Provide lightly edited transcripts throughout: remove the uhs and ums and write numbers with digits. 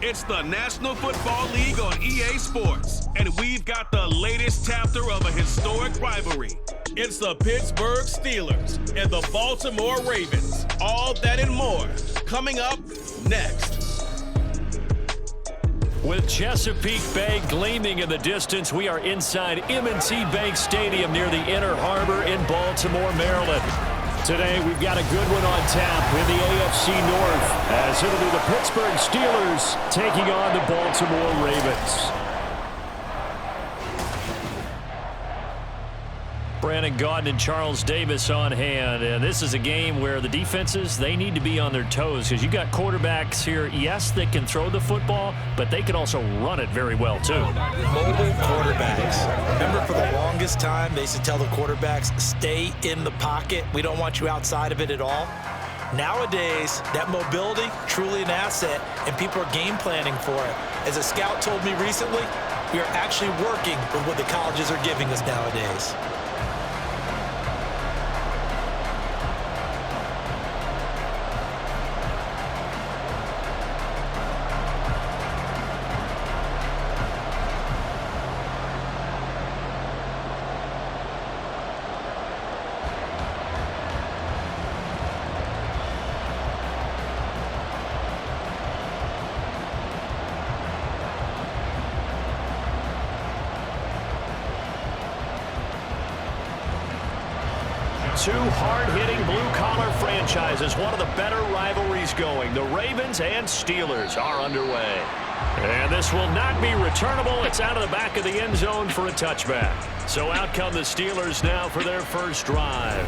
It's the National Football League on EA Sports, and we've got the latest chapter of a historic rivalry. It's the Pittsburgh Steelers and the Baltimore Ravens. All that and more coming up next. With Chesapeake Bay gleaming in the distance, we are inside M&T Bank Stadium near the Inner Harbor in Baltimore, Maryland. Today, we've got a good one on tap in the AFC North, as it'll be the Pittsburgh Steelers taking on the Baltimore Ravens. Brandon Gaudin and Charles Davis on hand. And this is a game where the defenses, they need to be on their toes because you got quarterbacks here, yes, that can throw the football, but they can also run it very well, too. Mobile quarterbacks. Remember, for the longest time, they used to tell the quarterbacks, stay in the pocket. We don't want you outside of it at all. Nowadays, that mobility, truly an asset, and people are game planning for it. As a scout told me recently, we are actually working with what the colleges are giving us nowadays. Two hard-hitting blue-collar franchises, one of the better rivalries going. The Ravens and Steelers are underway. And this will not be returnable. It's out of the back of the end zone for a touchback. So out come the Steelers now for their first drive.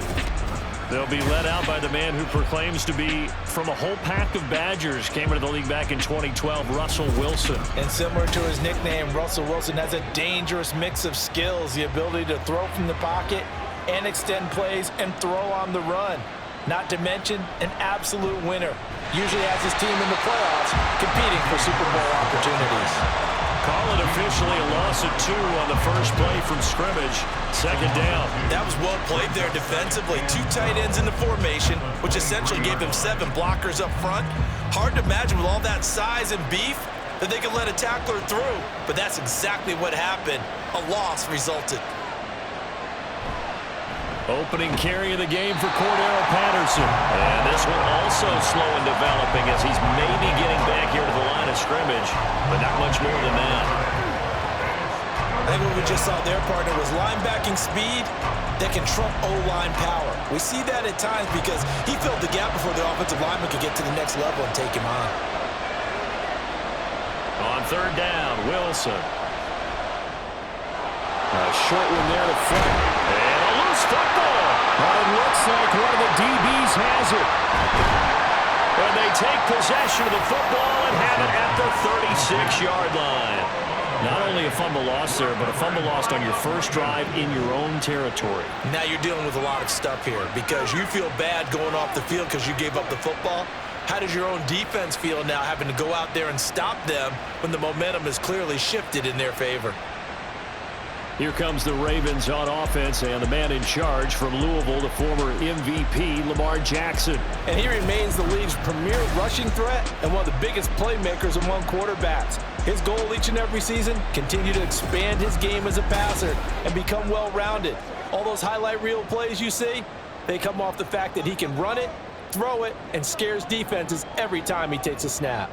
They'll be led out by the man who proclaims to be from a whole pack of Badgers. Came into the league back in 2012, Russell Wilson. And similar to his nickname, Russell Wilson has a dangerous mix of skills, the ability to throw from the pocket and extend plays and throw on the run. Not to mention an absolute winner. Usually has his team in the playoffs competing for Super Bowl opportunities. Call it officially a loss of 2 on the first play from scrimmage. Second down. That was well played there defensively. 2 tight ends in the formation, which essentially gave him 7 blockers up front. Hard to imagine with all that size and beef that they could let a tackler through. But that's exactly what happened. A loss resulted. Opening carry of the game for Cordero Patterson. And this one also slow in developing as he's maybe getting back here to the line of scrimmage, but not much more than that. I think what we just saw their partner was linebacking speed that can trump O-line power. We see that at times because he filled the gap before the offensive lineman could get to the next level and take him on. On third down, Wilson. A short one there to front. And a loose football. It looks like one of the DBs has it. And they take possession of the football and have it at the 36-yard line. Not only a fumble loss there, but a fumble lost on your first drive in your own territory. Now you're dealing with a lot of stuff here because you feel bad going off the field because you gave up the football. How does your own defense feel now having to go out there and stop them when the momentum is clearly shifted in their favor? Here comes the Ravens on offense, and the man in charge from Louisville, the former MVP, Lamar Jackson. And he remains the league's premier rushing threat and one of the biggest playmakers among quarterbacks. His goal each and every season, continue to expand his game as a passer and become well-rounded. All those highlight reel plays you see, they come off the fact that he can run it, throw it, and scares defenses every time he takes a snap.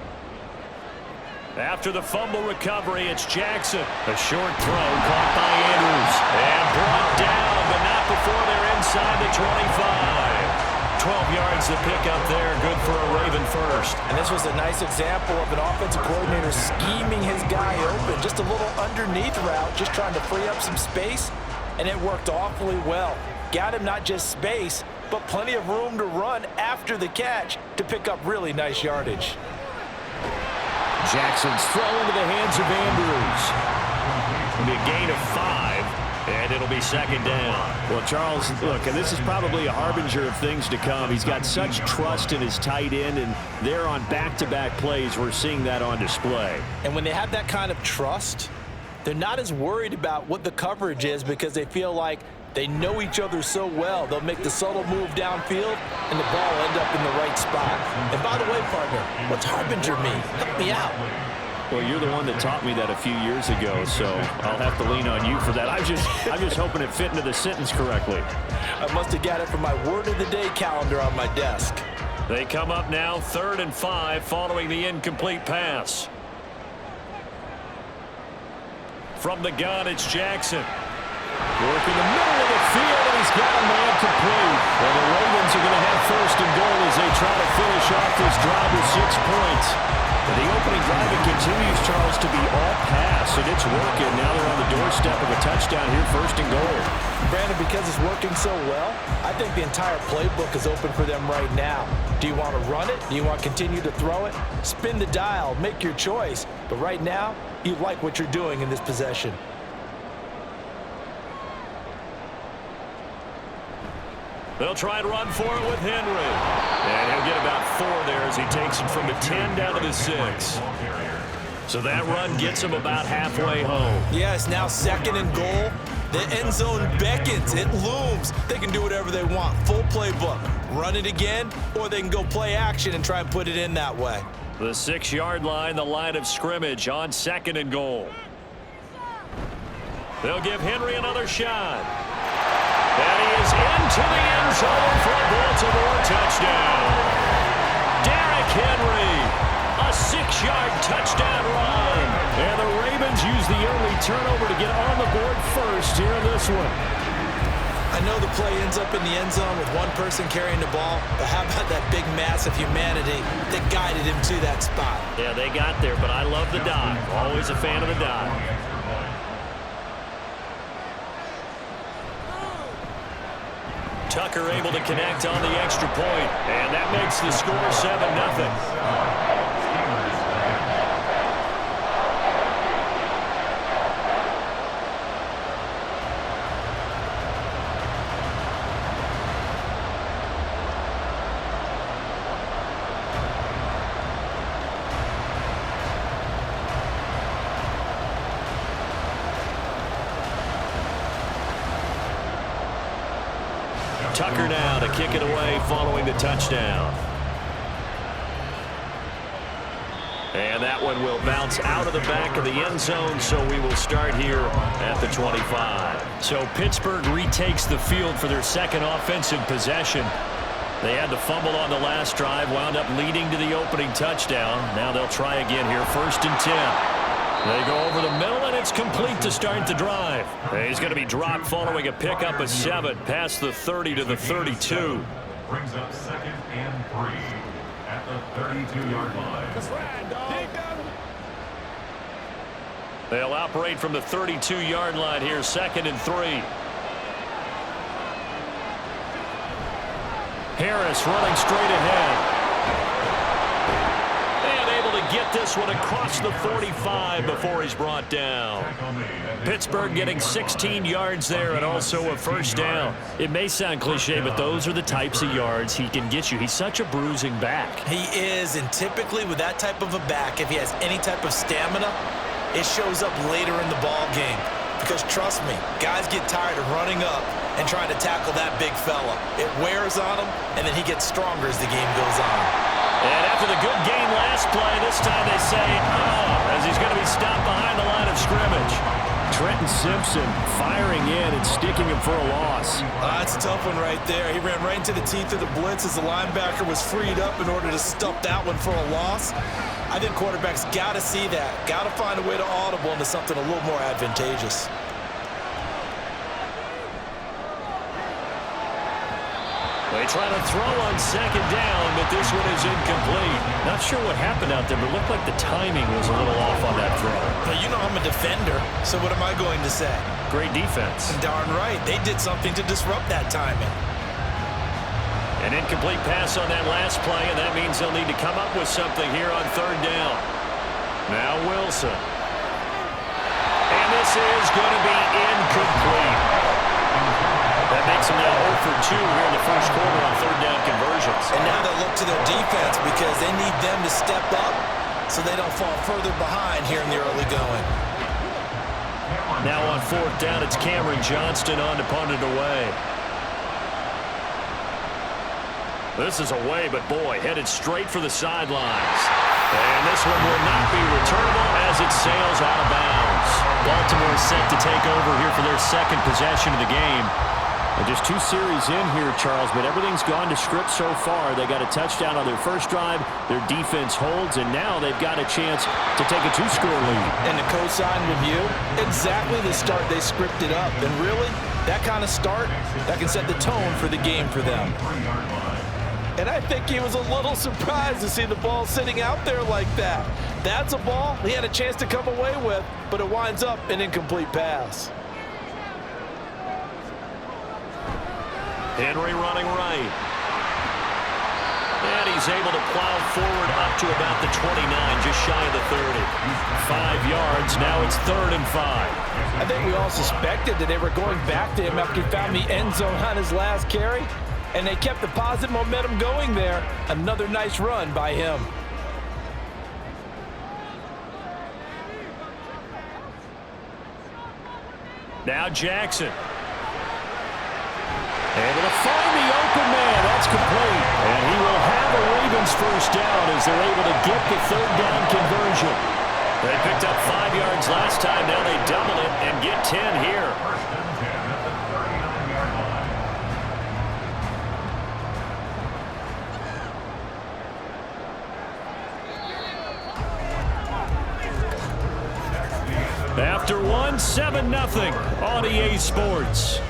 After the fumble recovery, it's Jackson. A short throw caught by Andrews. And brought down, but not before they're inside the 25. 12 yards to pick up there. Good for a Raven first. And this was a nice example of an offensive coordinator scheming his guy open. Just a little underneath route, just trying to free up some space. And it worked awfully well. Got him not just space, but plenty of room to run after the catch to pick up really nice yardage. Jackson's throw into the hands of Andrews. It'll be a gain of 5, and it'll be second down. Well, Charles, look, and this is probably a harbinger of things to come. He's got such trust in his tight end, and they're on back-to-back plays. We're seeing that on display. And when they have that kind of trust, they're not as worried about what the coverage is because they feel like They know each other so well. They'll make the subtle move downfield, and the ball will end up in the right spot. And by the way, partner, what's Harbinger mean? Help me out. Well, you're the one that taught me that a few years ago, so I'll have to lean on you for that. I'm just hoping it fit into the sentence correctly. I must have got it from my word of the day calendar on my desk. They come up now 3rd and 5 following the incomplete pass. From the gun, it's Jackson. Working the middle of the field, and he's got a man complete. And the Ravens are going to have 1st and goal as they try to finish off this drive with 6 points. And the opening drive, it continues, Charles, to be all pass, and it's working. Now they're on the doorstep of a touchdown here, 1st and goal. Brandon, because it's working so well, I think the entire playbook is open for them right now. Do you want to run it? Do you want to continue to throw it? Spin the dial, make your choice. But right now, you like what you're doing in this possession. They'll try and run for it with Henry. And he'll get about 4 there as he takes it from the 10 down to the 6. So that run gets him about halfway home. Yes, now 2nd and goal. The end zone beckons. It looms. They can do whatever they want. Full playbook. Run it again, or they can go play action and try and put it in that way. The 6-yard line, the line of scrimmage on 2nd and goal. They'll give Henry another shot. And he is into the end zone for a Baltimore touchdown. Derrick Henry, a 6-yard touchdown run. And the Ravens use the early turnover to get on the board first here in this one. I know the play ends up in the end zone with one person carrying the ball, but how about that big mass of humanity that guided him to that spot? Yeah, they got there, but I love the dive. Always a fan of the dive. Tucker able to connect on the extra point, and that makes the score 7-0. Tucker now to kick it away following the touchdown. And that one will bounce out of the back of the end zone, so we will start here at the 25. So Pittsburgh retakes the field for their 2nd offensive possession. They had the fumble on the last drive, wound up leading to the opening touchdown. Now they'll try again here, 1st and 10. They go over the middle, and it's complete to start the drive. He's going to be dropped following a pickup of 7 past the 30 to the 32. Brings up 2nd and 3 at the 32-yard line. That's right, dog. They'll operate from the 32-yard line here, 2nd and 3. Harris running straight ahead. Get this one across the 45 before he's brought down. Pittsburgh getting 16 yards there and also a 1st down. It may sound cliche, but those are the types of yards he can get you. He's such a bruising back. He is, and typically with that type of a back, if he has any type of stamina, it shows up later in the ball game. Because trust me, guys get tired of running up and trying to tackle that big fella. It wears on him, and then he gets stronger as the game goes on. And after the good game last play, this time they say, as he's going to be stopped behind the line of scrimmage. Trenton Simpson firing in and sticking him for a loss. That's a tough one right there. He ran right into the teeth of the blitz as the linebacker was freed up in order to stuff that one for a loss. I think quarterbacks got to see that. Got to find a way to audible into something a little more advantageous. They try to throw on 2nd down, but this one is incomplete. Not sure what happened out there, but it looked like the timing was a little off on that throw. Now, you know I'm a defender, so what am I going to say? Great defense. Darn right. They did something to disrupt that timing. An incomplete pass on that last play, and that means they'll need to come up with something here on 3rd down. Now Wilson. And this is going to be incomplete. That makes them now 0 for 2 here in the 1st quarter on 3rd down conversions. And now they'll look to their defense because they need them to step up so they don't fall further behind here in the early going. Now on fourth down, it's Cameron Johnston on to punt it away. This is away, but boy, headed straight for the sidelines. And this one will not be returnable as it sails out of bounds. Baltimore is set to take over here for their second possession of the game. And just 2 series in here, Charles, but everything's gone to script so far. They got a touchdown on their first drive. Their defense holds, and now they've got a chance to take a 2-score lead. And the cosign review, exactly the start they scripted up. And really, that kind of start, that can set the tone for the game for them. And I think he was a little surprised to see the ball sitting out there like that. That's a ball he had a chance to come away with, but it winds up an incomplete pass. Henry running right. And he's able to plow forward up to about the 29, just shy of the 30. 5 yards, now it's 3rd and 5. I think we all suspected that they were going back to him after he found the end zone on his last carry. And they kept the positive momentum going there. Another nice run by him. Now Jackson. Able to find the open man. That's complete. And he will have a Ravens first down as they're able to get the 3rd down conversion. They picked up 5 yards last time. Now they double it and get 10 here. After 1, 7-0 on EA Sports.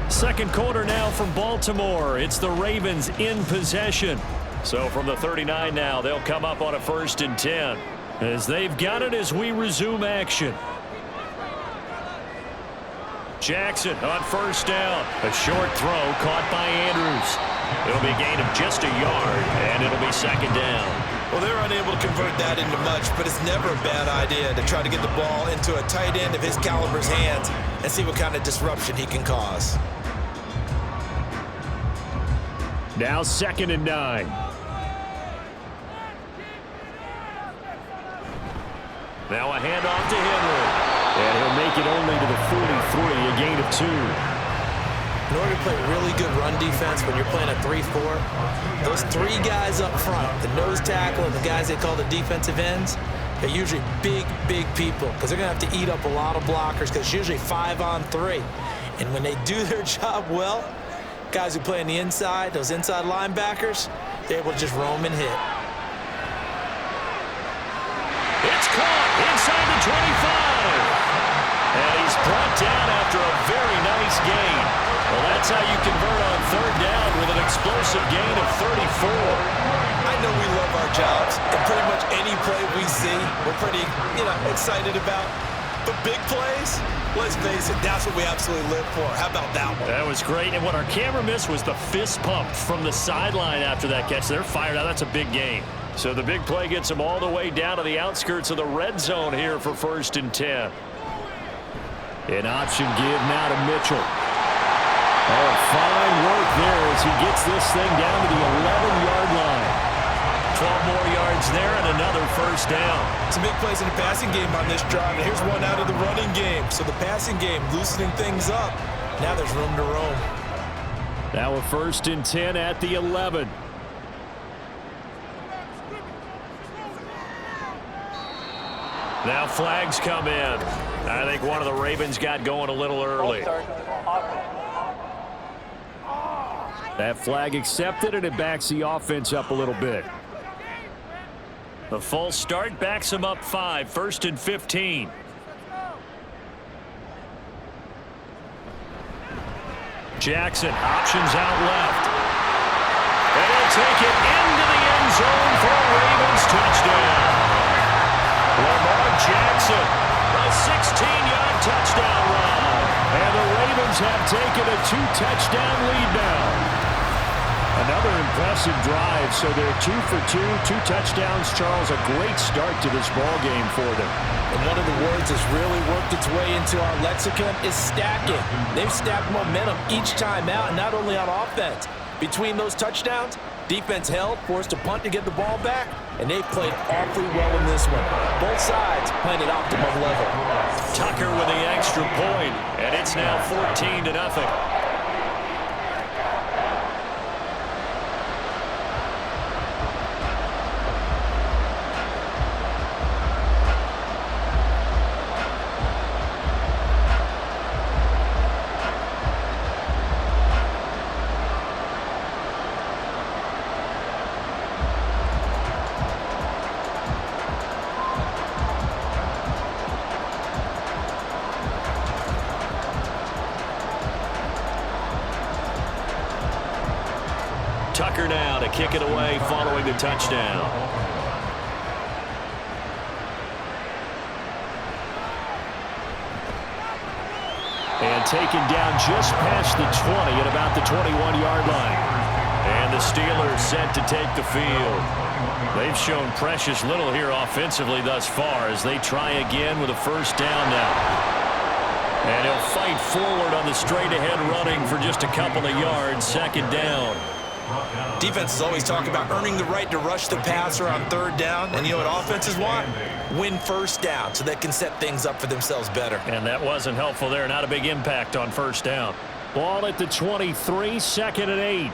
Second quarter now from Baltimore. It's the Ravens in possession. So from the 39 now, they'll come up on a 1st and 10. As they've got it as we resume action. Jackson on first down. A short throw caught by Andrews. It'll be a gain of just a yard, and it'll be 2nd down. Well, they're unable to convert that into much, but it's never a bad idea to try to get the ball into a tight end of his caliber's hands and see what kind of disruption he can cause. Now 2nd and 9. Now a handoff to Henry. And he'll make it only to the 43, a gain of 2. In order to play really good run defense when you're playing a 3-4, those 3 guys up front, the nose tackle and the guys they call the defensive ends, they're usually big, big people because they're going to have to eat up a lot of blockers because it's usually 5-on-3. And when they do their job well, guys who play on the inside, those inside linebackers, they're able to just roam and hit. It's caught inside the 25. And he's brought down after a very nice gain. Well, that's how you convert on 3rd down with an explosive gain of 34. I know we love our jobs, and pretty much any play we see, we're pretty, excited about. But big plays, let's face it, that's what we absolutely live for. How about that one? That was great, and what our camera missed was the fist pump from the sideline after that catch. They're fired out. That's a big gain. So the big play gets them all the way down to the outskirts of the red zone here for 1st and 10. An option give now to Mitchell. Oh, fine work there as he gets this thing down to the 11-yard line. 12 more yards there and another 1st down. Some big plays in the passing game on this drive, and here's one out of the running game. So the passing game loosening things up. Now there's room to roam. Now a 1st and 10 at the 11. Now flags come in. I think one of the Ravens got going a little early. That flag accepted, and it backs the offense up a little bit. The false start backs him up 5, 1st and 15. Jackson options out left. And he'll take it into the end zone for a Ravens touchdown. Lamar Jackson, a 16-yard touchdown run. And the Ravens have taken a 2-touchdown lead now. Another impressive drive, so they're 2 for 2, 2 touchdowns. Charles, a great start to this ball game for them. And one of the words that's really worked its way into our lexicon is stacking. They've stacked momentum each time out, and not only on offense. Between those touchdowns, Defense held, forced to punt to get the ball back, and they've played awfully well in this one. Both sides playing at optimum level. Tucker with the extra point, and it's now 14-0. Tucker now to kick it away following the touchdown. And taken down just past the 20 at about the 21-yard line. And the Steelers set to take the field. They've shown precious little here offensively thus far as they try again with a first down now. And he'll fight forward on the straight-ahead running for just a couple of yards, second down. Defenses always talk about earning the right to rush the passer on third down. And you know what offenses want? Win first down so they can set things up for themselves better. And that wasn't helpful there. Not a big impact on first down. Ball at the 23, second and 8.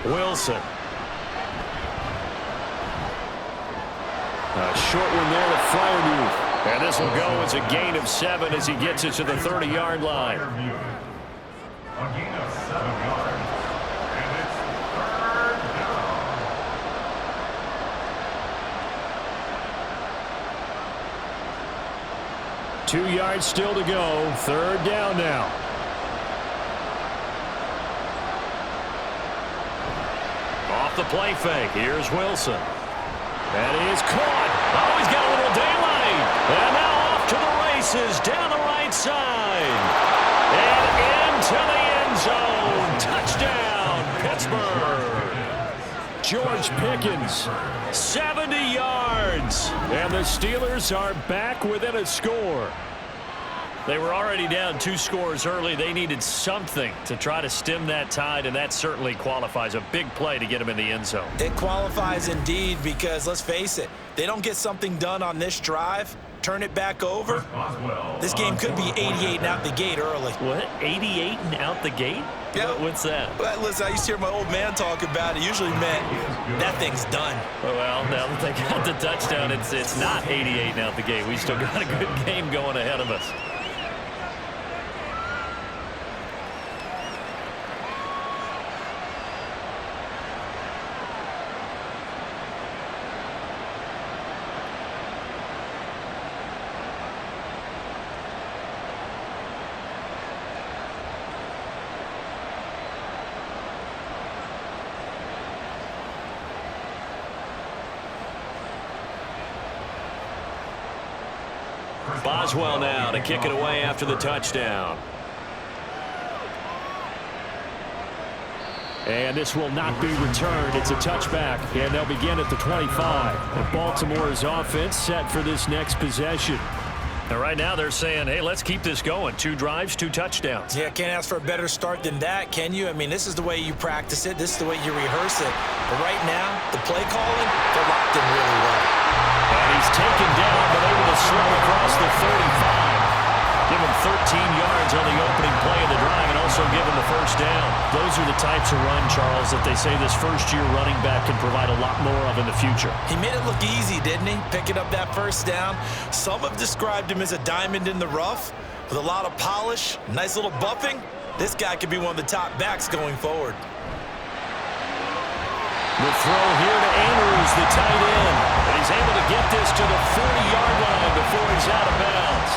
Wilson. A short one there to Freiermuth. And this will go as a gain of 7 as he gets it to the 30-yard line. A gain of 7 yards. And it's third down. 2 yards still to go. Third down now. Off the play fake. Here's Wilson. And he is caught. Oh, he's got a little daylight. And now off to the races down the right side. And into the end zone. Touchdown, Pittsburgh. George Pickens, 70 yards. And the Steelers are back within a score. They were already down 2 scores early. They needed something to try to stem that tide, and that certainly qualifies. A big play to get them in the end zone. It qualifies indeed because, let's face it, they don't get something done on this drive, turn it back over, this game could be 88 and out the gate early. What? 88 and out the gate? Yeah. What's that? Well, listen, I used to hear my old man talk about it. Usually meant that thing's done. Well, now that they got the touchdown, it's not 88 and out the gate. We still got a good game going ahead of us. Boswell now to kick it away after the touchdown. And this will not be returned. It's a touchback, and they'll begin at the 25. And Baltimore's offense set for this next possession. And right now they're saying, hey, let's keep this going. 2 drives, 2 touchdowns. Yeah, can't ask for a better start than that, can you? I mean, this is the way you practice it. This is the way you rehearse it. But right now, the play calling, they're locked in really well. And he's taken down, but able to slow across the 35. Give him 13 yards on the opening play of the drive and also give him the first down. Those are the types of run, Charles, that they say this first-year running back can provide a lot more of in the future. He made it look easy, didn't he? Picking up that first down. Some have described him as a diamond in the rough with a lot of polish, nice little buffing. This guy could be one of the top backs going forward. The throw here to Andrews, the tight end. And he's able to get this to the 40-yard line before he's out of bounds.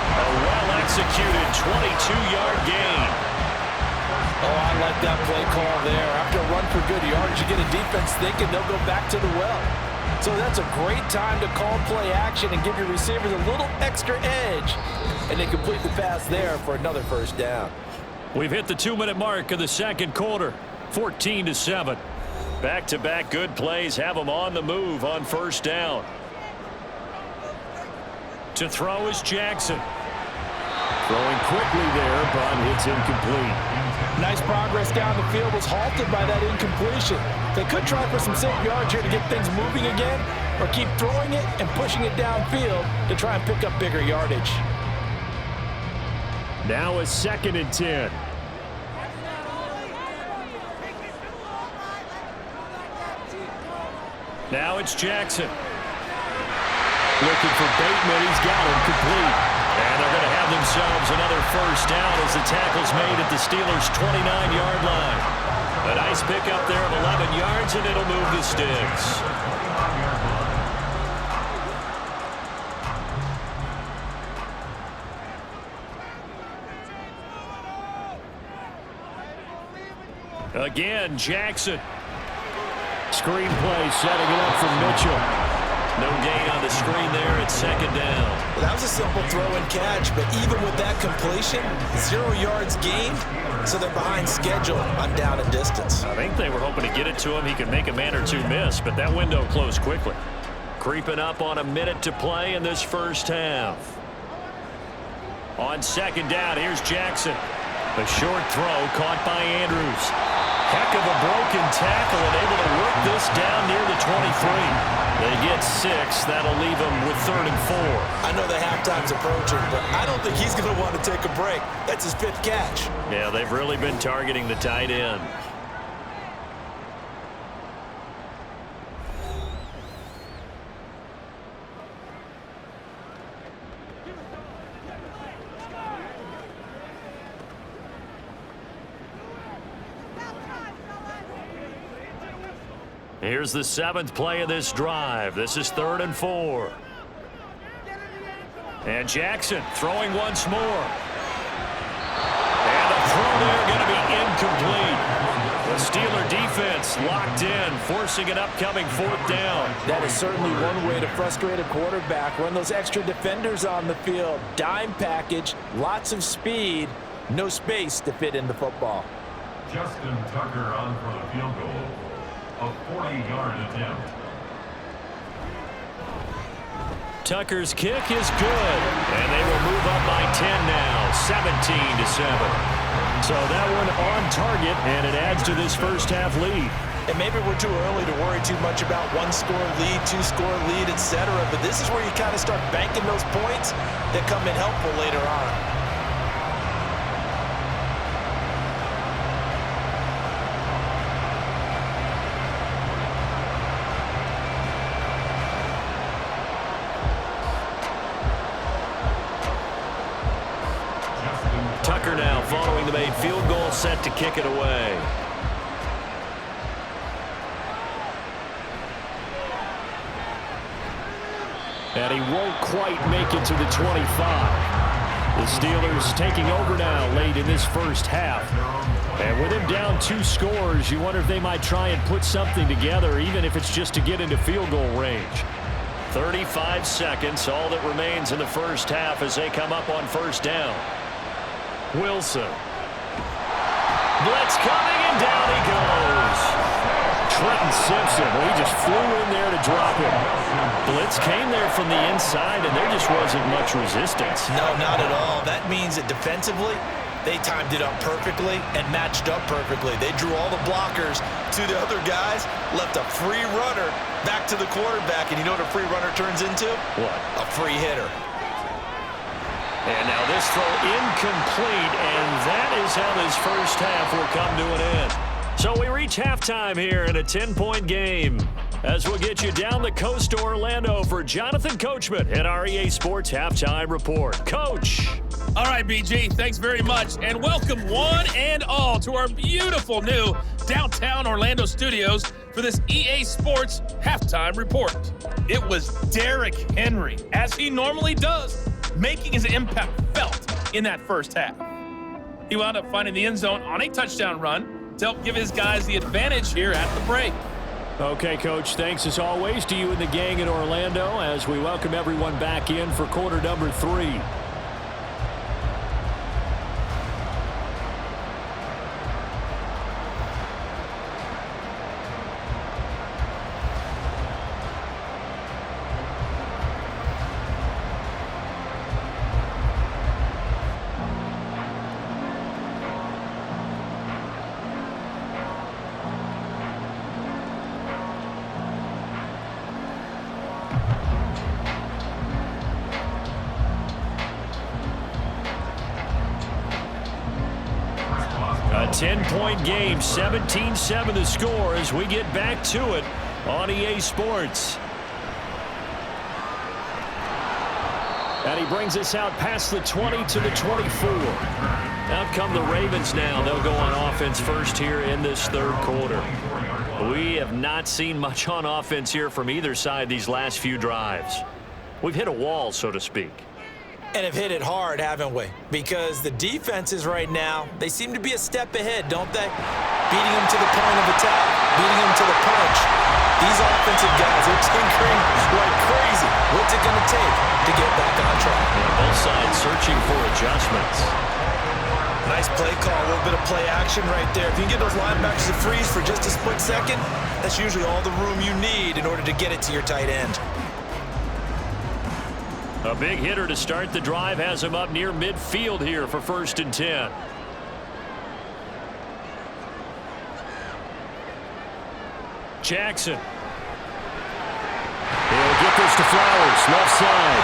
A well-executed 22-yard gain. Oh, I like that play call there. After a run for good yards, you get a defense thinking they'll go back to the well. So that's a great time to call play action and give your receivers a little extra edge. And they complete the pass there for another first down. We've hit the 2-minute mark of the second quarter. 14-7. Back-to-back good plays have them on the move on first down. To throw is Jackson. Throwing quickly there, but it's incomplete. Nice progress down the field was halted by that incompletion. They could try for some safe yards here to get things moving again, or keep throwing it and pushing it downfield to try and pick up bigger yardage. Now a 2nd and 10. Now it's Jackson. Looking for Bateman. He's got him complete. And they're going to have themselves another first down as the tackle's made at the Steelers' 29-yard line. A nice pickup there of 11 yards, and it'll move the sticks. Again, Jackson. Screen play setting it up for Mitchell. No gain on the screen there at 2nd down. Well, that was a simple throw and catch, but even with that completion, 0 yards gained, so they're behind schedule on down and distance. I think they were hoping to get it to him. He could make a man or two miss, but that window closed quickly. Creeping up on a minute to play in this first half. On 2nd down, here's Jackson. A short throw caught by Andrews. Heck of a broken tackle and able to work this down near the 23. They get 6. That'll leave them with 3rd and 4. I know the halftime's approaching, but I don't think he's going to want to take a break. That's his 5th catch. Yeah, they've really been targeting the tight end. Here's the 7th play of this drive. This is 3rd and 4. And Jackson throwing once more. And the throw there going to be incomplete. The Steeler defense locked in, forcing an upcoming 4th down. That is certainly one way to frustrate a quarterback. Run those extra defenders on the field. Dime package, lots of speed, no space to fit in the football. Justin Tucker on for the field goal. A 40-yard attempt. Tucker's kick is good, and they will move up by 10 now, 17-7. So that one on target, and it adds to this first half lead. And maybe we're too early to worry too much about 1-score lead, 2-score lead, etc. But this is where you kind of start banking those points that come in helpful later on. Tucker now following the made field goal, set to kick it away. And he won't quite make it to the 25. The Steelers taking over now late in this first half. And with him down 2 scores, you wonder if they might try and put something together, even if it's just to get into field goal range. 35 seconds, all that remains in the first half as they come up on first down. Wilson. Blitz coming, and down he goes. Trenton Simpson, well, he just flew in there to drop him. Blitz came there from the inside, and there just wasn't much resistance. No, not at all. That means that defensively, they timed it up perfectly and matched up perfectly. They drew all the blockers to the other guys, left a free runner back to the quarterback, and you know what a free runner turns into? What? A free hitter. And now this throw incomplete, and that is how this first half will come to an end. So we reach halftime here in a 10-point game as we'll get you down the coast to Orlando for Jonathan Coachman at our EA Sports Halftime Report. Coach. All right, BG, thanks very much, and welcome one and all to our beautiful new downtown Orlando studios for this EA Sports Halftime Report. It was Derrick Henry, as he normally does, making his impact felt in that first half. He wound up finding the end zone on a touchdown run to help give his guys the advantage here at the break. Okay, Coach, thanks as always to you and the gang in Orlando as we welcome everyone back in for quarter number 3. A 10-point game, 17-7 the score as we get back to it on EA Sports. And he brings us out past the 20 to the 24. Out come the Ravens now. They'll go on offense first here in this third quarter. We have not seen much on offense here from either side these last few drives. We've hit a wall, so to speak. And have hit it hard, haven't we? Because the defenses right now, they seem to be a step ahead, don't they? Beating them to the point of attack, beating them to the punch. These offensive guys are tinkering like crazy. What's it going to take to get back on track? Yeah, both sides searching for adjustments. Nice play call, a little bit of play action right there. If you can get those linebackers to freeze for just a split second, that's usually all the room you need in order to get it to your tight end. A big hitter to start the drive has him up near midfield here for 1st and 10. Jackson. He'll get this to Flowers, left side.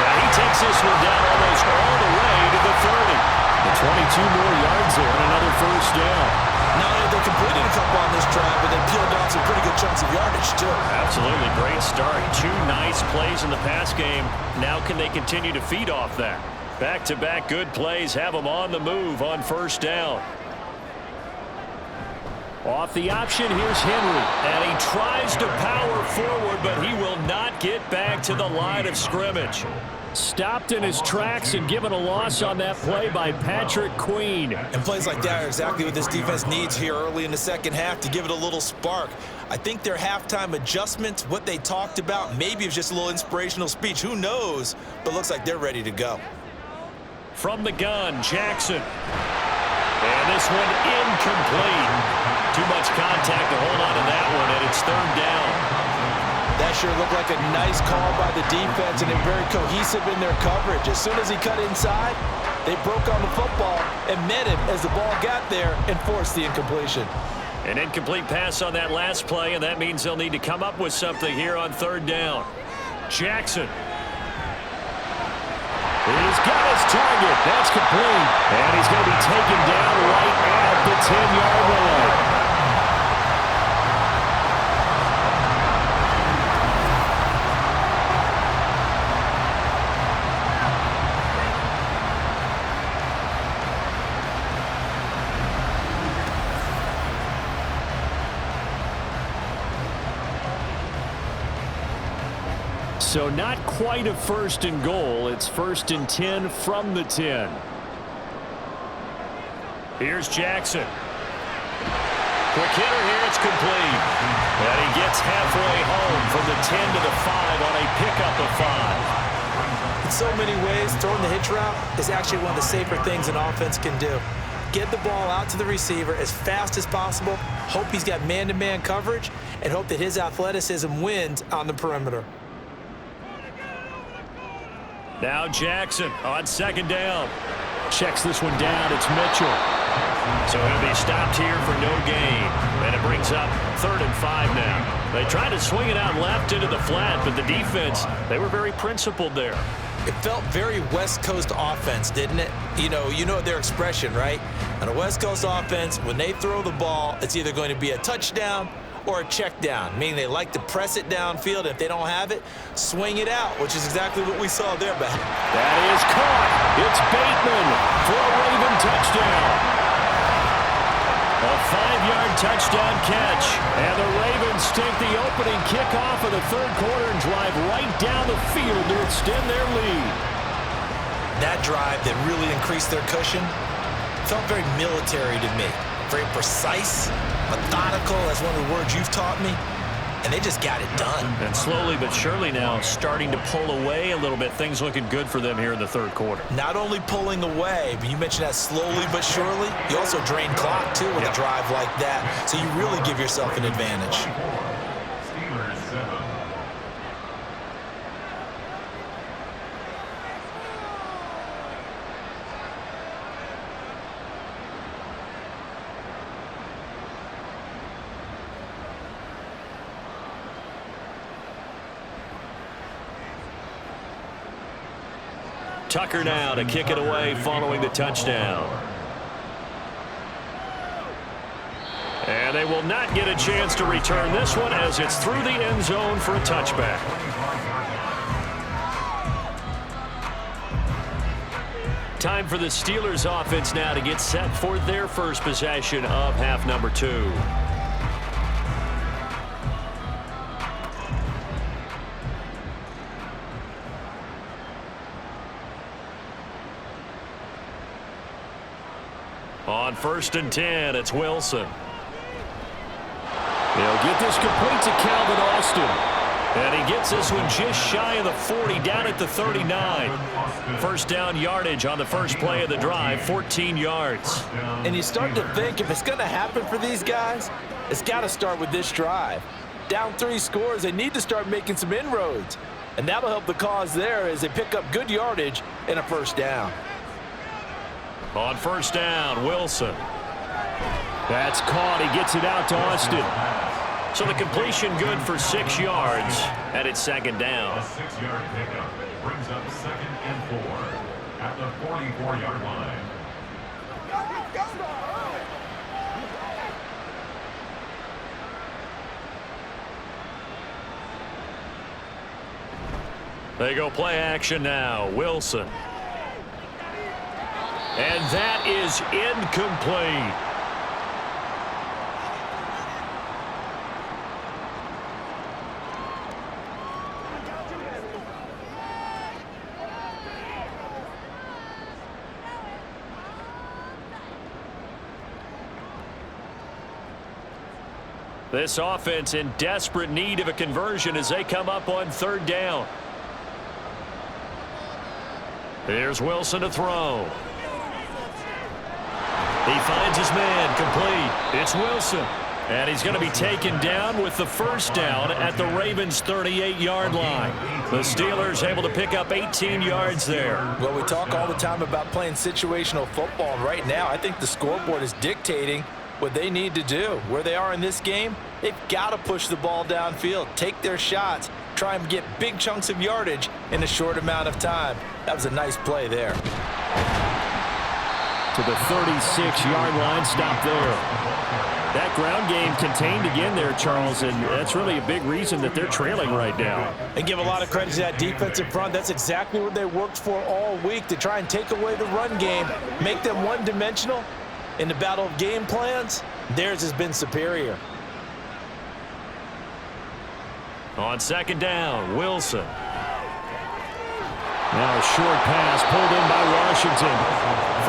Now he takes this one down almost all the way to the 30. The 22 more yards there and another 1st down. Not only have they completed a couple on this drive, but they peeled off some pretty good chunks of yardage, too. Absolutely great start. 2 nice plays in the pass game. Now can they continue to feed off that? Back-to-back good plays have them on the move on 1st down. Off the option, here's Henry. And he tries to power forward, but he will not get back to the line of scrimmage. Stopped in his tracks and given a loss on that play by Patrick Queen. And plays like that are exactly what this defense needs here early in the second half to give it a little spark. I think their halftime adjustments, what they talked about, maybe it was just a little inspirational speech. Who knows? But looks like they're ready to go. From the gun, Jackson. And this one incomplete. Too much contact to hold on to that one, and it's 3rd down. That sure looked like a nice call by the defense, and they're very cohesive in their coverage. As soon as he cut inside, they broke on the football and met him as the ball got there and forced the incompletion. An incomplete pass on that last play, and that means they'll need to come up with something here on 3rd down. Jackson. He's got his target. That's complete. And he's going to be taken down right at the 10-yard line. So not quite a 1st and goal. It's 1st and 10 from the 10. Here's Jackson. Quick hitter here. It's complete. And he gets halfway home from the 10 to the 5 on a pickup of 5. In so many ways, throwing the hitch route is actually one of the safer things an offense can do. Get the ball out to the receiver as fast as possible, hope he's got man-to-man coverage, and hope that his athleticism wins on the perimeter. Now Jackson on 2nd down. Checks this one down. It's Mitchell. So he'll be stopped here for no gain. And it brings up 3rd and 5 now. They tried to swing it out left into the flat, but the defense, they were very principled there. It felt very West Coast offense, didn't it? You know their expression, right? On a West Coast offense, when they throw the ball, it's either going to be a touchdown or a check down, meaning they like to press it downfield. If they don't have it, swing it out, which is exactly what we saw there. But that is caught. It's Bateman for a Raven touchdown. A 5-yard touchdown catch. And the Ravens take the opening kickoff of the 3rd quarter and drive right down the field to extend their lead. That drive that really increased their cushion felt very military to me. Very precise, methodical, that's one of the words you've taught me, and they just got it done. And slowly but surely now starting to pull away a little bit. Things looking good for them here in the 3rd quarter. Not only pulling away, but you mentioned that slowly but surely. You also drain clock, too, with a drive like that, so you really give yourself an advantage. Steelers 7. Tucker now to kick it away following the touchdown. And they will not get a chance to return this one as it's through the end zone for a touchback. Time for the Steelers offense now to get set for their first possession of half number 2. On 1st and 10, it's Wilson. They'll get this complete to Calvin Austin. And he gets this one just shy of the 40, down at the 39. First down yardage on the first play of the drive, 14 yards. And you start to think if it's going to happen for these guys, it's got to start with this drive. Down 3 scores, they need to start making some inroads. And that'll help the cause there as they pick up good yardage and a first down. On 1st down, Wilson. That's caught. He gets it out to Austin. So the completion good for 6 yards, and it's 2nd down. A 6-yard pickup brings up 2nd and 4 at the 44-yard line. They go play action now. Wilson. And that is incomplete. This offense in desperate need of a conversion as they come up on 3rd down. Here's Wilson to throw. He finds his man complete. It's Wilson. And he's going to be taken down with the first down at the Ravens' 38-yard line. The Steelers able to pick up 18 yards there. Well, we talk all the time about playing situational football. And right now, I think the scoreboard is dictating what they need to do. Where they are in this game, they've got to push the ball downfield, take their shots, try and get big chunks of yardage in a short amount of time. That was a nice play there. To the 36-yard line, stop there. That ground game contained again there, Charles, and that's really a big reason that they're trailing right now. And give a lot of credit to that defensive front. That's exactly what they worked for all week, to try and take away the run game, make them one-dimensional. In the battle of game plans, theirs has been superior. On 2nd down, Wilson. Now a short pass pulled in by Washington.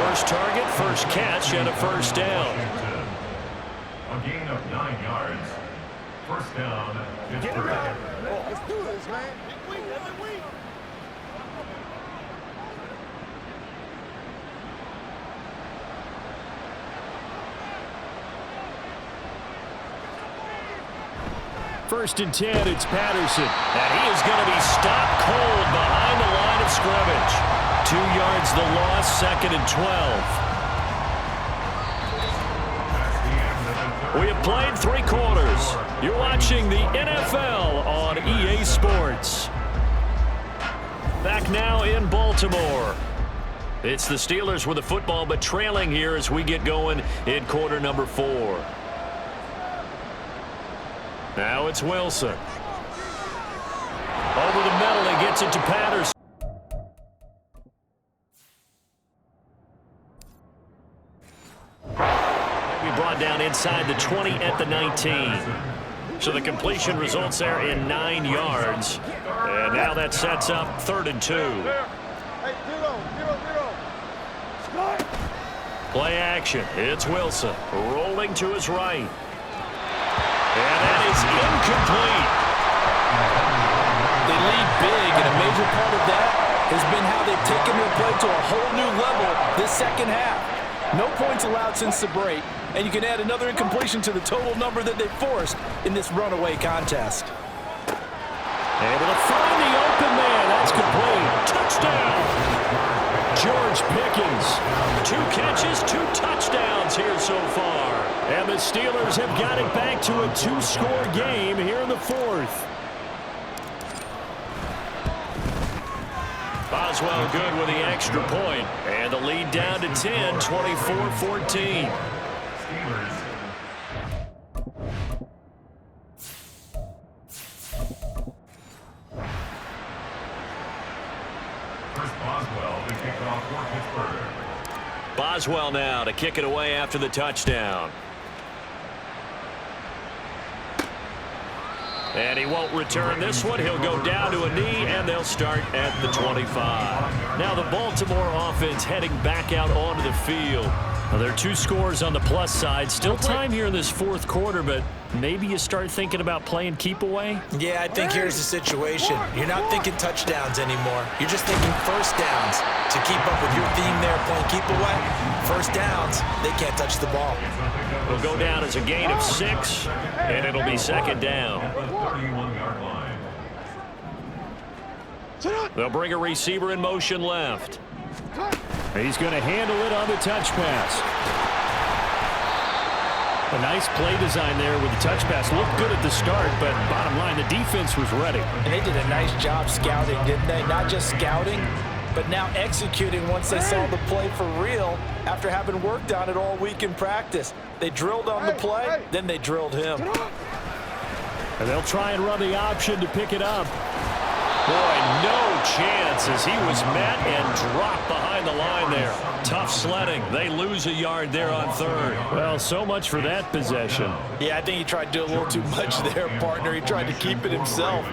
First target, first catch, and a first down. A gain of 9 yards. First down, Pittsburgh. Let's do this, man. First and 10, it's Patterson. And he is going to be stopped cold behind the line of scrimmage. 2 yards the loss, 2nd and 12. We have played 3 quarters. You're watching the NFL on EA Sports. Back now in Baltimore. It's the Steelers with the football, but trailing here as we get going in quarter number 4. Now it's Wilson. Over the middle, he gets it to Patterson. We brought down inside the 20 at the 19. So the completion results there in 9 yards. And now that sets up 3rd and 2. Play action. It's Wilson rolling to his right. And that is incomplete. They lead big, and a major part of that has been how they've taken their play to a whole new level this second half. No points allowed since the break, and you can add another incompletion to the total number that they forced in this runaway contest. Able to find the open man. That's complete. Touchdown. George Pickens. 2 catches, 2 touchdowns here so far. And the Steelers have got it back to a 2-score game here in the 4th. Boswell good with the extra point. And the lead down to 10, 24-14. Steelers Boswell to kick off for Pittsburgh. Boswell now to kick it away after the touchdown. And he won't return this one. He'll go down to a knee, and they'll start at the 25. Now the Baltimore offense heading back out onto the field. Well, there are 2 scores on the plus side. Still time here in this fourth quarter, but maybe you start thinking about playing keep away? Yeah, I think here's the situation. You're not thinking touchdowns anymore. You're just thinking first downs. To keep up with your theme there, playing keep away, first downs, they can't touch the ball. It'll go down as a gain of 6, and it'll be second down. They'll bring a receiver in motion left. He's going to handle it on the touch pass. A nice play design there with the touch pass. Looked good at the start, but bottom line, the defense was ready. And they did a nice job scouting, didn't they? Not just scouting, but now executing once they saw the play for real after having worked on it all week in practice. They drilled on the play, then they drilled him. And they'll try and run the option to pick it up. Boy, no chance as he was met and dropped behind the line there. Tough sledding. They lose a yard there on third. Well, so much for that possession. Yeah, I think he tried to do a little too much there, partner. He tried to keep it himself.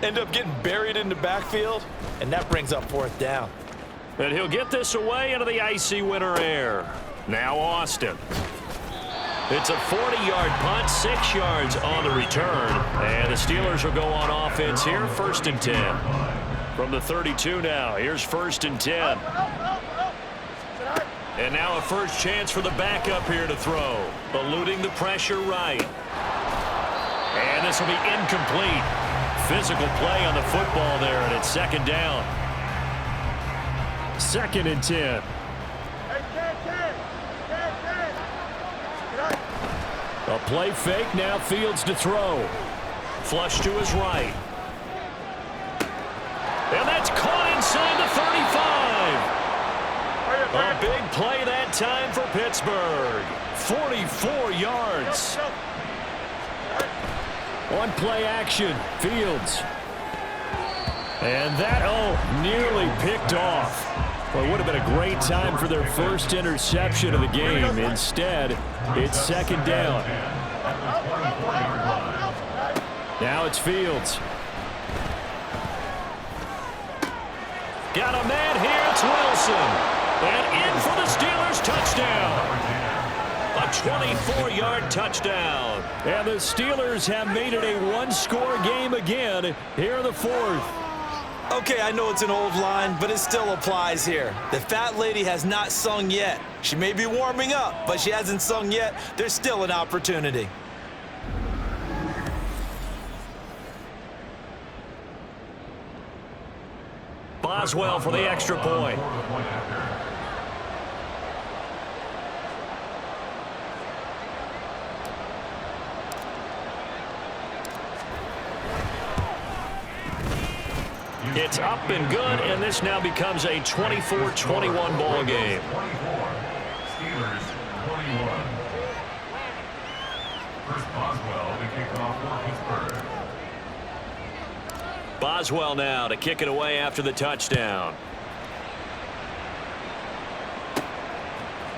End up getting buried in the backfield, and that brings up fourth down. And he'll get this away into the icy winter air. Now Austin. It's a 40-yard punt, 6 yards on the return. And the Steelers will go on offense here, 1st and 10. From the 32 now, here's 1st and 10. And now a first chance for the backup here to throw. Eluding the pressure right. And this will be incomplete. Physical play on the football there, and it's second down. 2nd and 10. A play fake, now Fields to throw. Flush to his right. And that's caught inside the 35. A big play that time for Pittsburgh. 44 yards. On play action, Fields. And that, nearly picked off. Well, it would have been a great time for their first interception of the game. Instead, it's second down. Now it's Fields. Got a man here, it's Wilson. And in for the Steelers touchdown. A 24-yard touchdown. And the Steelers have made it a one-score game again here in the fourth. Okay, I know it's an old line, but it still applies here. The fat lady has not sung yet. She may be warming up, but she hasn't sung yet. There's still an opportunity. Boswell for the extra point. It's up and good, and this now becomes a 24-21 ball game. 24. Steelers 21. First Boswell to kick off for Pittsburgh. Boswell now to kick it away after the touchdown.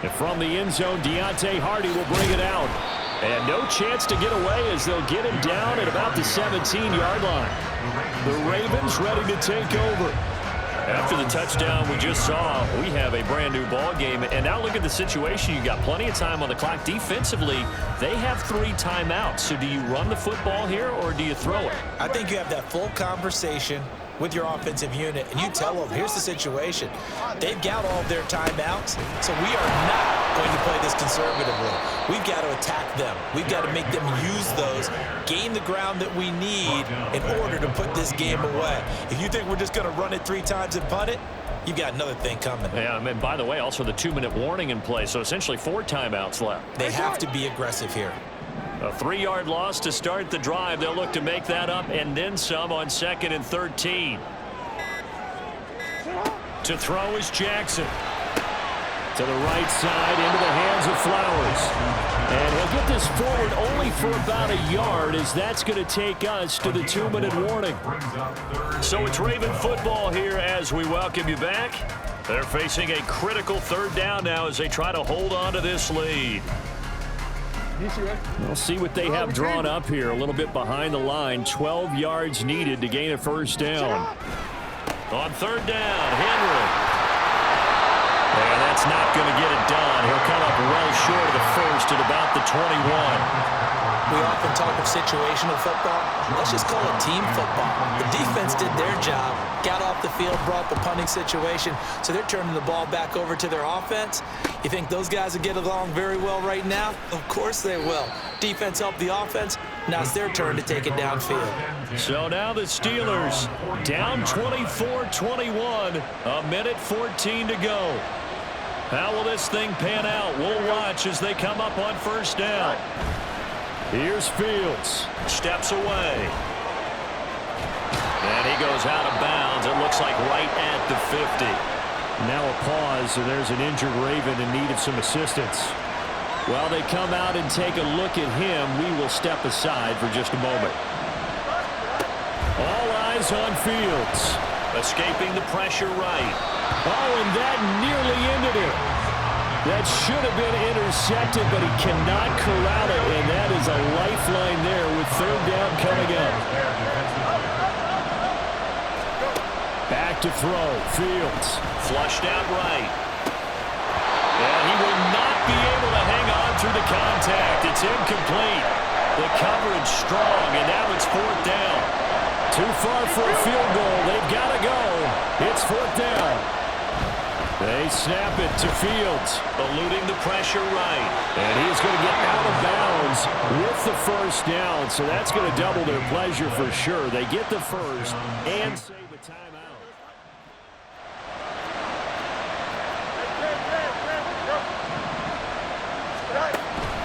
And from the end zone, Deontay Hardy will bring it out. And no chance to get away as they'll get him down at about the 17-yard line. The Ravens ready to take over. After the touchdown we just saw, we have a brand new ball game. And now look at the situation. You got plenty of time on the clock. Defensively, they have 3 timeouts. So do you run the football here or do you throw it? I think you have that full conversation with your offensive unit, and you tell them, here's the situation. They've got all of their timeouts, so we are not going to play this conservatively. We've got to attack them. We've got to make them use those, gain the ground that we need in order to put this game away. If you think we're just going to run it 3 times and punt it, you've got another thing coming. Yeah, and by the way, also the 2-minute warning in play, so essentially 4 timeouts left. They have to be aggressive here. A 3-yard loss to start the drive. They'll look to make that up and then some on 2nd and 13. To throw is Jackson. To the right side, into the hands of Flowers. And he'll get this forward only for about a yard, as that's going to take us to the 2-minute warning. So it's Raven football here as we welcome you back. They're facing a critical third down now as they try to hold on to this lead. We'll see what they have drawn up here. A little bit behind the line. 12 yards needed to gain a first down. On third down, Henry. And that's not going to get it done. He'll come up well short of the first at about the 21. We often talk of situational football. Let's just call it team football. The defense did their job, got off the field, brought the punting situation, so they're turning the ball back over to their offense. You think those guys will get along very well right now? Of course they will. Defense helped the offense. Now it's their turn to take it downfield. So now the Steelers down 24-21, a minute 14 to go. How will this thing pan out? We'll watch as they come up on first down. Here's Fields. Steps away. And he goes out of bounds. It looks like right at the 50. Now a pause, and there's an injured Raven in need of some assistance. While they come out and take a look at him, we will step aside for just a moment. All eyes on Fields. Escaping the pressure right. Oh, and that nearly ended it. That should have been intercepted, but he cannot corral it, and that is a lifeline there with third down coming up. Back to throw. Fields. Flushed out right. And he will not be able to hang on through the contact. It's incomplete. The coverage strong, and now it's fourth down. Too far for a field goal. They've got to go. It's fourth down. They snap it to Fields. Eluding the pressure right. And he's going to get out of bounds with the first down, so that's going to double their pleasure for sure. They get the first and save a timeout.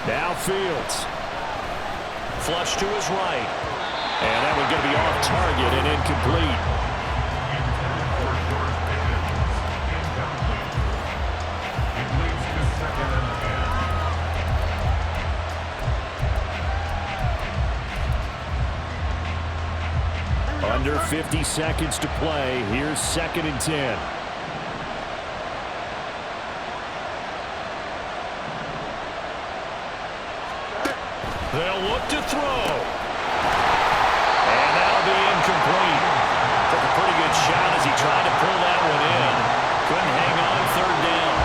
Now Fields. Flush to his right. And that one's going to be off target and incomplete. Under 50 seconds to play. Here's 2nd and 10. They'll look to throw. And that'll be incomplete. Took a pretty good shot as he tried to pull that one in. Couldn't hang on third down.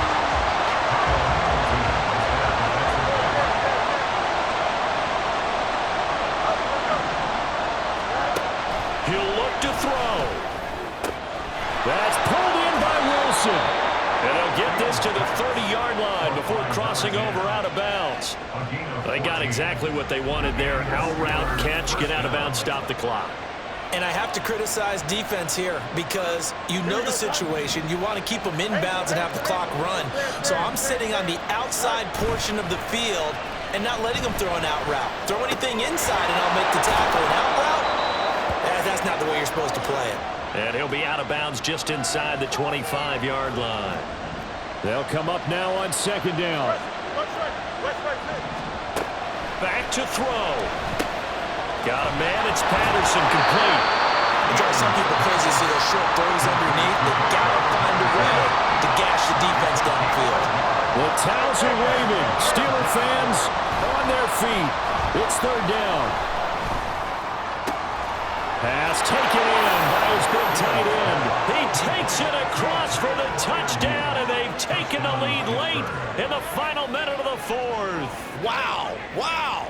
He'll look to throw. That's pulled in by Wilson. And they'll get this to the 30-yard line before crossing over out of bounds. They got exactly what they wanted there. Out route, catch, get out of bounds, stop the clock. And I have to criticize defense here because you know the situation. You want to keep them inbounds and have the clock run. So I'm sitting on the outside portion of the field and not letting them throw an out route. Throw anything inside and I'll make the tackle. An out route? That's not the way you're supposed to play it. And he'll be out of bounds just inside the 25-yard line. They'll come up now on 2nd down. Back to throw. Got a man. It's Patterson, complete. It drives some people crazy to see those short throws underneath. They've got to find a way to gash the defense downfield. The towels are waving. Steeler fans on their feet. It's third down. Pass taken in by his big tight end. He takes it across for the touchdown, and they've taken the lead late in the final minute of the fourth. Wow. Wow.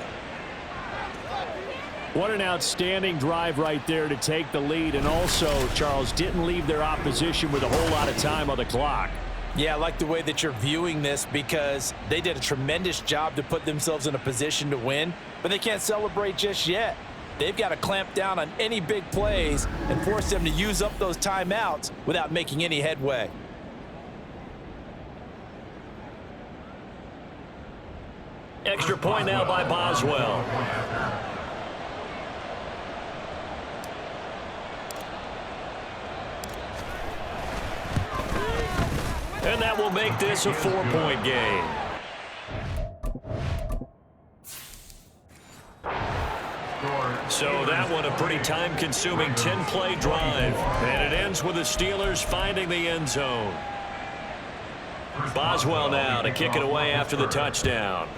What an outstanding drive right there to take the lead, and also, Charles, didn't leave their opposition with a whole lot of time on the clock. Yeah, I like the way that you're viewing this because they did a tremendous job to put themselves in a position to win, but they can't celebrate just yet. They've got to clamp down on any big plays and force them to use up those timeouts without making any headway. Extra point now by Boswell. And that will make this a 4-point game. So that one a pretty time-consuming 10-play drive. And it ends with the Steelers finding the end zone. Boswell now to kick it away after the touchdown.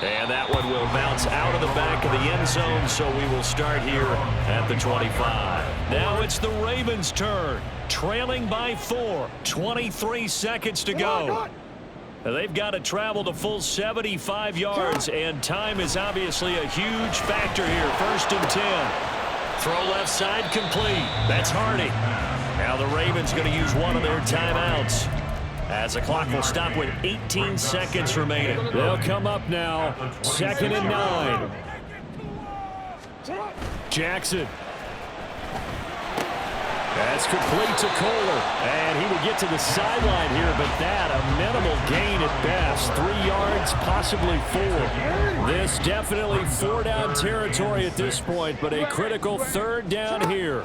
And that one will bounce out of the back of the end zone, so we will start here at the 25. Now it's the Ravens' turn, trailing by 4, 23 seconds to go. They've got to travel the full 75 yards, and time is obviously a huge factor here. 1st and 10. Throw left side complete. That's Hardy. Now the Ravens going to use one of their timeouts, as the clock will stop with 18 seconds remaining. They'll come up now. 2nd and 9. Jackson. That's complete to Kohler. And he will get to the sideline here, but that a minimal gain at best. 3 yards, possibly 4. This definitely 4-down territory at this point, but a critical 3rd down here.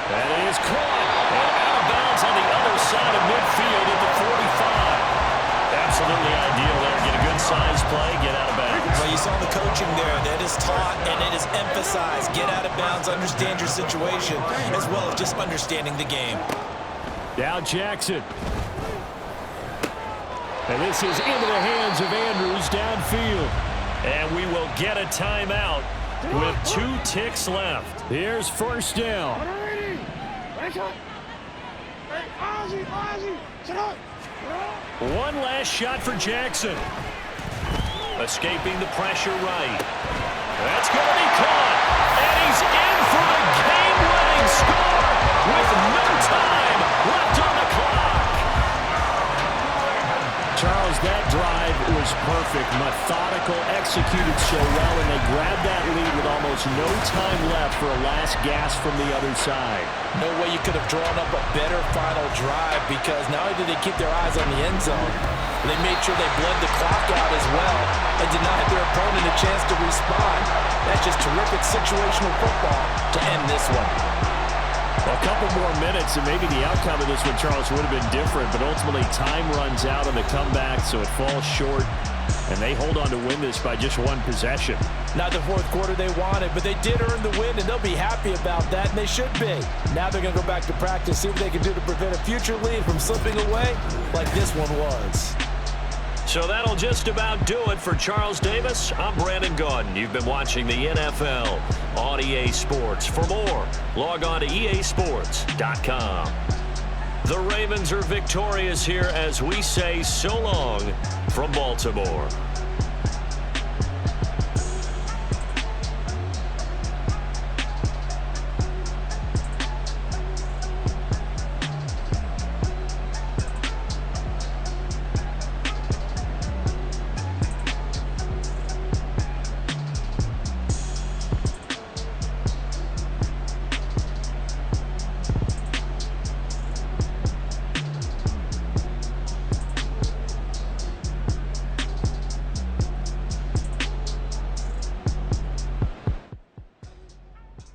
That is caught. And out of bounds on the other side of midfield at the 45. Absolutely ideal there. Get a good size play, get out of bounds. Well, you saw the coaching there. That is taught and it is emphasized. Get out of bounds, understand your situation, as well as just understanding the game. Now Jackson. And this is into the hands of Andrews downfield. And we will get a timeout with 2 ticks left. Here's 1st down. One last shot for Jackson. Escaping the pressure right. That's going to be caught. And he's in for the game-winning score with no time left on the clock. Charles, that drive was perfect. Methodical, executed so well, and they grabbed that lead with almost no time left for a last gasp from the other side. No way you could have drawn up a better final drive, because not only did they keep their eyes on the end zone, they made sure they bled the clock out as well and denied their opponent a chance to respond. That's just terrific situational football to end this one. Well, a couple more minutes, and maybe the outcome of this one, Charles, would have been different, but ultimately time runs out on the comeback, so it falls short, and they hold on to win this by just 1 possession. Not the 4th quarter they wanted, but they did earn the win, and they'll be happy about that, and they should be. Now they're going to go back to practice, see what they can do to prevent a future lead from slipping away like this one was. So that'll just about do it for Charles Davis. I'm Brandon Gaudin. You've been watching the NFL on EA Sports. For more, log on to easports.com. The Ravens are victorious here as we say so long from Baltimore.